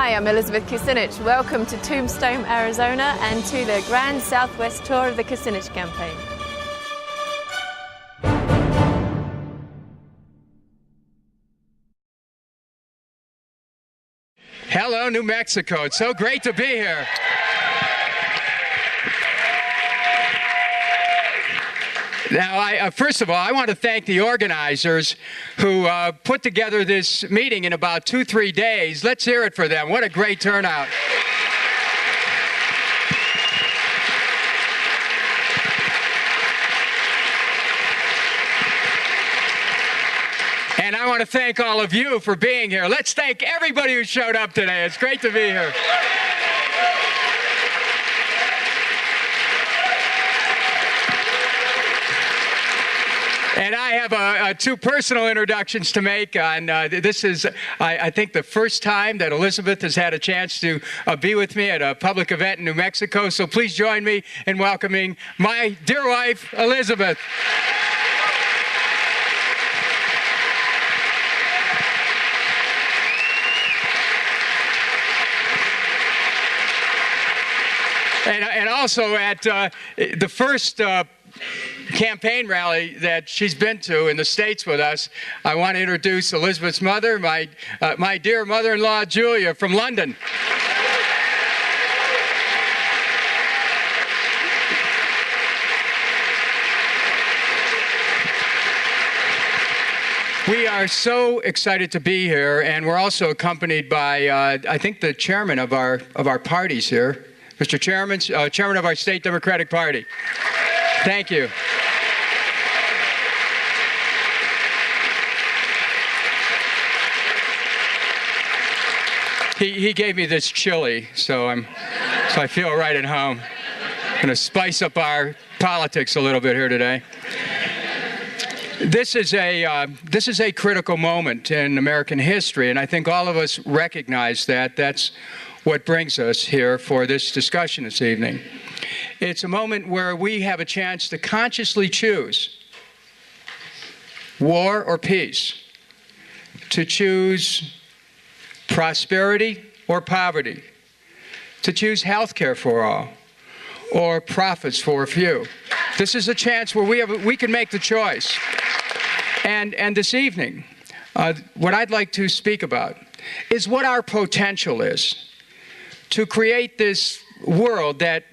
Hi, I'm Elizabeth Kucinich. Welcome to Tombstone, Arizona, and to the Grand Southwest Tour of the Kucinich campaign. Hello, New Mexico. It's so great to be here. Now, first of all, I want to thank the organizers who put together this meeting in about 2-3 days. Let's hear it for them. What a great turnout. And I want to thank all of you for being here. Let's thank everybody who showed up today. It's great to be here. And I have two personal introductions to make. And this is, I think, the first time that Elizabeth has had a chance to be with me at a public event in New Mexico. So please join me in welcoming my dear wife, Elizabeth. And also at the first campaign rally that she's been to in the States with us, I want to introduce Elizabeth's mother, my dear mother-in-law, Julia, from London. We are so excited to be here, and we're also accompanied by, I think, the chairman of our parties here, Mr. Chairman, chairman of our State Democratic Party. Thank you. He gave me this chili, so I feel right at home. I'm going to spice up our politics a little bit here today. This is a critical moment in American history, and I think all of us recognize that. That's what brings us here for this discussion this evening. It's a moment where we have a chance to consciously choose war or peace, to choose prosperity or poverty, to choose health care for all, or profits for a few. This is a chance where we can make the choice. And this evening, what I'd like to speak about is what our potential is to create this world that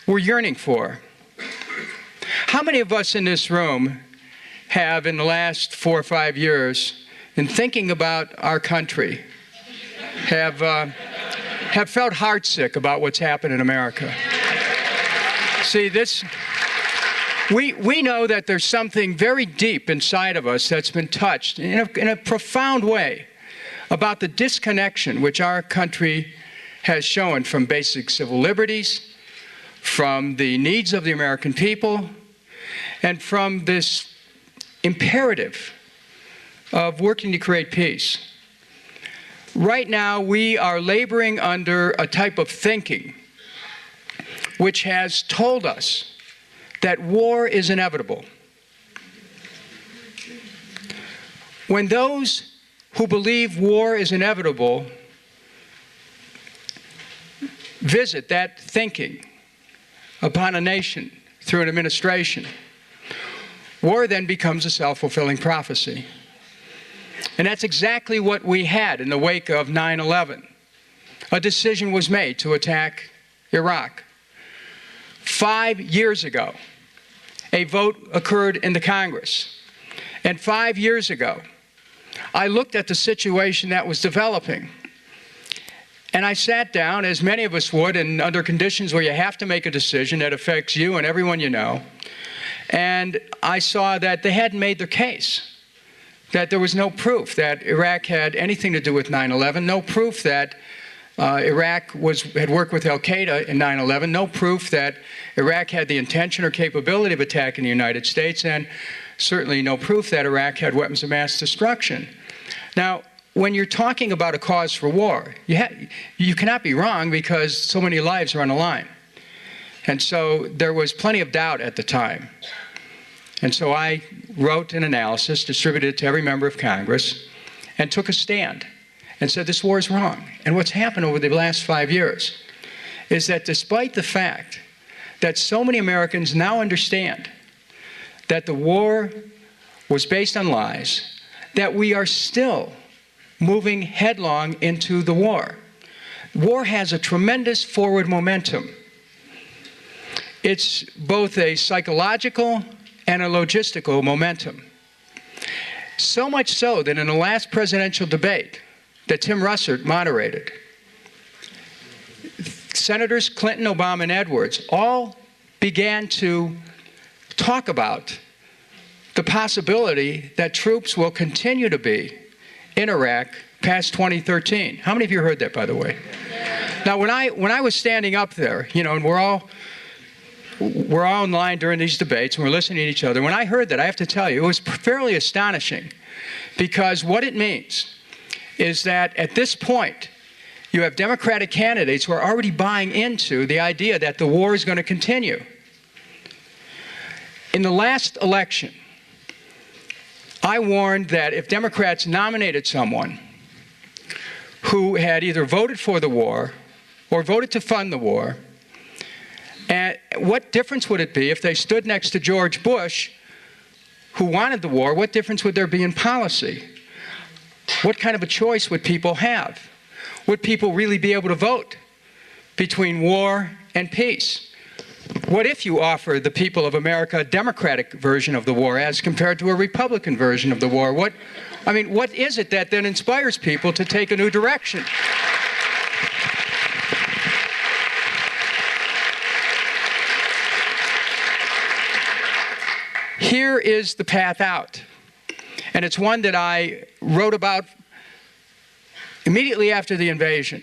we're yearning for. How many of us in this room have, in the last 4 or 5 years, in thinking about our country, have felt heartsick about what's happened in America? See, we know that there's something very deep inside of us that's been touched in a profound way about the disconnection which our country has shown from basic civil liberties, from the needs of the American people, and from this imperative of working to create peace. Right now, we are laboring under a type of thinking which has told us that war is inevitable. When those who believe war is inevitable visit that thinking upon a nation through an administration, war then becomes a self-fulfilling prophecy. And that's exactly what we had in the wake of 9/11. A decision was made to attack Iraq. 5 years ago, a vote occurred in the Congress. And 5 years ago, I looked at the situation that was developing. And I sat down, as many of us would, and under conditions where you have to make a decision that affects you and everyone you know. And I saw that they hadn't made their case, that there was no proof that Iraq had anything to do with 9/11, no proof that Iraq had worked with al-Qaeda in 9/11, no proof that Iraq had the intention or capability of attacking the United States, and certainly no proof that Iraq had weapons of mass destruction. Now, when you're talking about a cause for war, you cannot be wrong because so many lives are on the line. And so there was plenty of doubt at the time. And so I wrote an analysis, distributed it to every member of Congress, and took a stand and said this war is wrong. And what's happened over the last 5 years is that despite the fact that so many Americans now understand that the war was based on lies, that we are still moving headlong into the war. War has a tremendous forward momentum. It's both a psychological and a logistical momentum. So much so that in the last presidential debate that Tim Russert moderated, Senators Clinton, Obama, and Edwards all began to talk about the possibility that troops will continue to be in Iraq past 2013. How many of you heard that, by the way? Now, when I was standing up there, you know, and we're all in line during these debates, and we're listening to each other. When I heard that, I have to tell you, it was fairly astonishing, because what it means is that at this point, you have Democratic candidates who are already buying into the idea that the war is going to continue. In the last election, I warned that if Democrats nominated someone who had either voted for the war or voted to fund the war, and what difference would it be if they stood next to George Bush, who wanted the war? What difference would there be in policy? What kind of a choice would people have? Would people really be able to vote between war and peace? What if you offer the people of America a Democratic version of the war as compared to a Republican version of the war? What is it that then inspires people to take a new direction? Here is the path out, and it's one that I wrote about immediately after the invasion.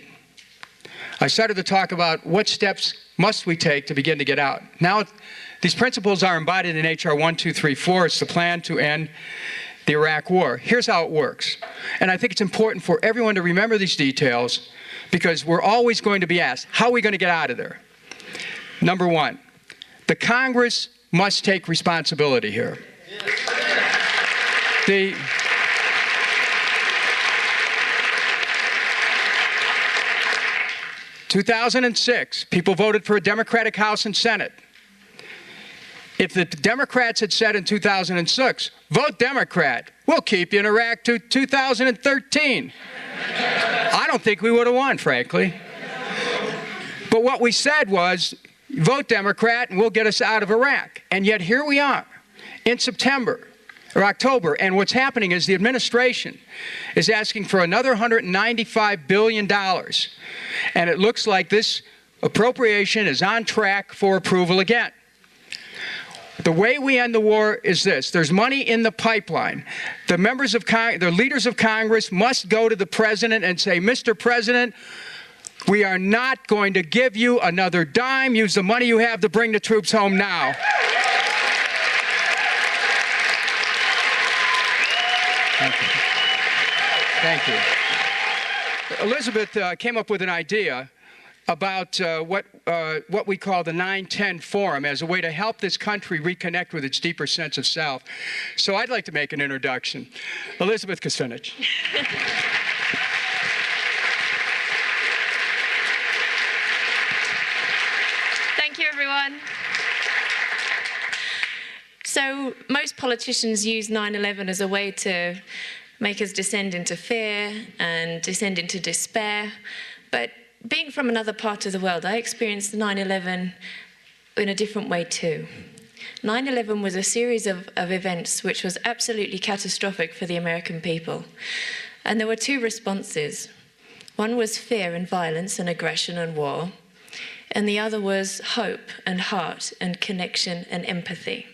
I started to talk about what steps must we take to begin to get out. Now, these principles are embodied in H.R. 1234. It's the plan to end the Iraq War. Here's how it works, and I think it's important for everyone to remember these details, because we're always going to be asked, how are we going to get out of there? Number one, the Congress must take responsibility here. The 2006, people voted for a Democratic House and Senate. If the Democrats had said in 2006, vote Democrat, we'll keep you in Iraq to 2013, I don't think we would have won, frankly. But what we said was, vote Democrat and we'll get us out of Iraq. And yet here we are in September or October, and what's happening is the administration is asking for another $195 billion. And it looks like this appropriation is on track for approval again. The way we end the war is this. There's money in the pipeline. The leaders of Congress must go to the president and say, Mr. President, we are not going to give you another dime. Use the money you have to bring the troops home now. Thank you. Thank you. Elizabeth came up with an idea about what we call the 9-10 Forum as a way to help this country reconnect with its deeper sense of self. So I'd like to make an introduction. Elizabeth Kucinich. Thank you, everyone. So most politicians use 9/11 as a way to make us descend into fear and descend into despair. But being from another part of the world, I experienced 9/11 in a different way too. 9/11 was a series of events which was absolutely catastrophic for the American people. And there were two responses. One was fear and violence and aggression and war. And the other was hope and heart and connection and empathy.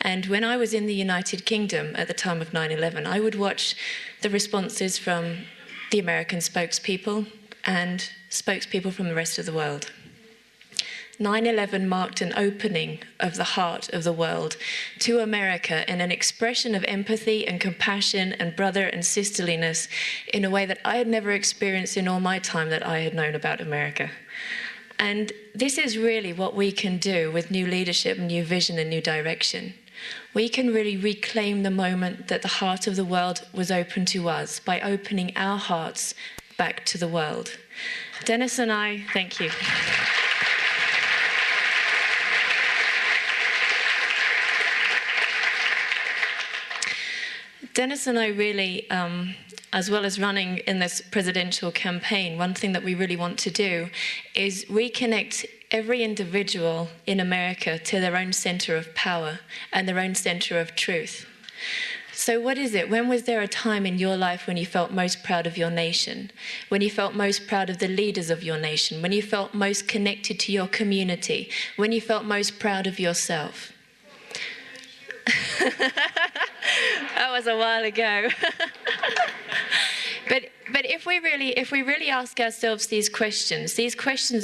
And when I was in the United Kingdom at the time of 9/11, I would watch the responses from the American spokespeople and spokespeople from the rest of the world. 9/11 marked an opening of the heart of the world to America in an expression of empathy and compassion and brother and sisterliness in a way that I had never experienced in all my time that I had known about America. And this is really what we can do with new leadership, new vision, and new direction. we can really reclaim the moment that the heart of the world was open to us by opening our hearts back to the world. Dennis and I, thank you. Dennis and I really, as well as running in this presidential campaign, one thing that we really want to do is reconnect every individual in America to their own center of power and their own center of truth. So what is it? When was there a time in your life when you felt most proud of your nation? When you felt most proud of the leaders of your nation? When you felt most connected to your community? When you felt most proud of yourself? That was a while ago. But if we really ask ourselves these questions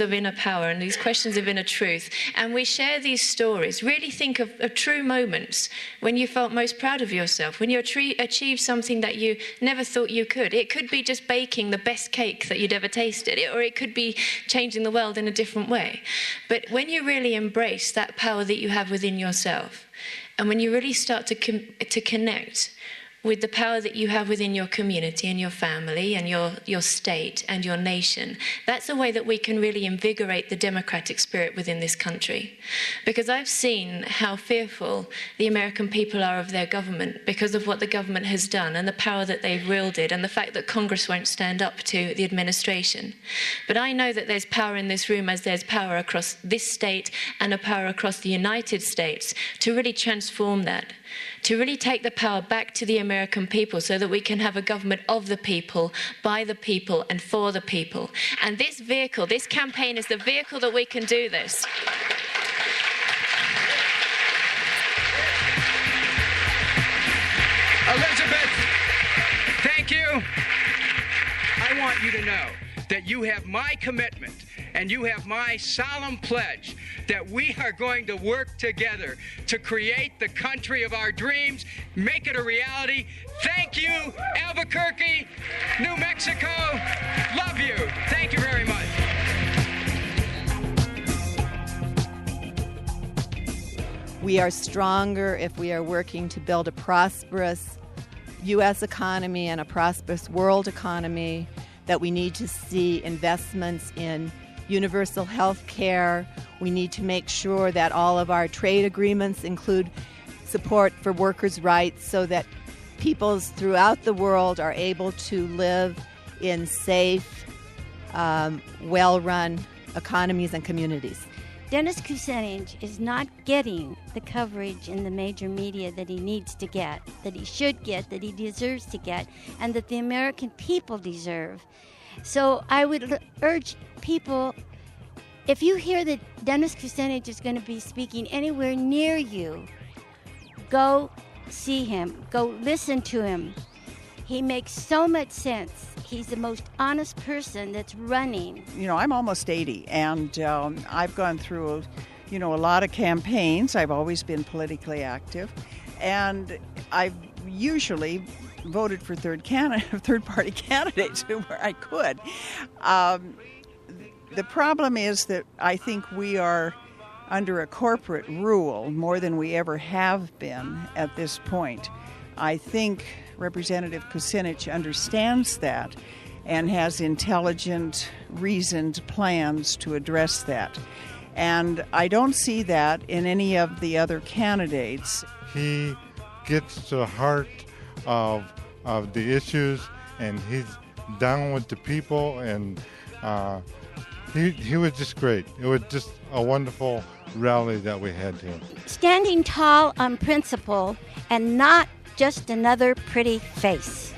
of inner power and these questions of inner truth, and we share these stories, really think of true moments when you felt most proud of yourself, when you achieved something that you never thought you could. It could be just baking the best cake that you'd ever tasted, or it could be changing the world in a different way. But when you really embrace that power that you have within yourself, and when you really start to connect with the power that you have within your community and your family and your state and your nation, that's a way that we can really invigorate the democratic spirit within this country. Because I've seen how fearful the American people are of their government because of what the government has done and the power that they've wielded and the fact that Congress won't stand up to the administration. But I know that there's power in this room, as there's power across this state and a power across the United States, to really transform that, to really take the power back to the American people so that we can have a government of the people, by the people, and for the people. And this vehicle, this campaign is the vehicle that we can do this. Elizabeth, thank you. I want you to know that you have my commitment and you have my solemn pledge that we are going to work together to create the country of our dreams, make it a reality. Thank you, Albuquerque, New Mexico. Love you. Thank you very much. We are stronger if we are working to build a prosperous U.S. economy and a prosperous world economy, that we need to see investments in universal health care. We need to make sure that all of our trade agreements include support for workers' rights so that peoples throughout the world are able to live in safe, well-run economies and communities. Dennis Kucinich is not getting the coverage in the major media that he needs to get, that he should get, that he deserves to get, and that the American people deserve. So I would urge people, if you hear that Dennis Kucinich is going to be speaking anywhere near you, go see him, go listen to him. He makes so much sense. He's the most honest person that's running. You know, I'm almost 80, and I've gone through, a lot of campaigns. I've always been politically active, and I've usually voted for third-party candidates where I could. The problem is that I think we are under a corporate rule more than we ever have been at this point. I think Representative Kucinich understands that and has intelligent, reasoned plans to address that. And I don't see that in any of the other candidates. He gets to the heart of the issues, and he's down with the people, and he was just great. It was just a wonderful rally that we had here. Standing tall on principle and not just another pretty face.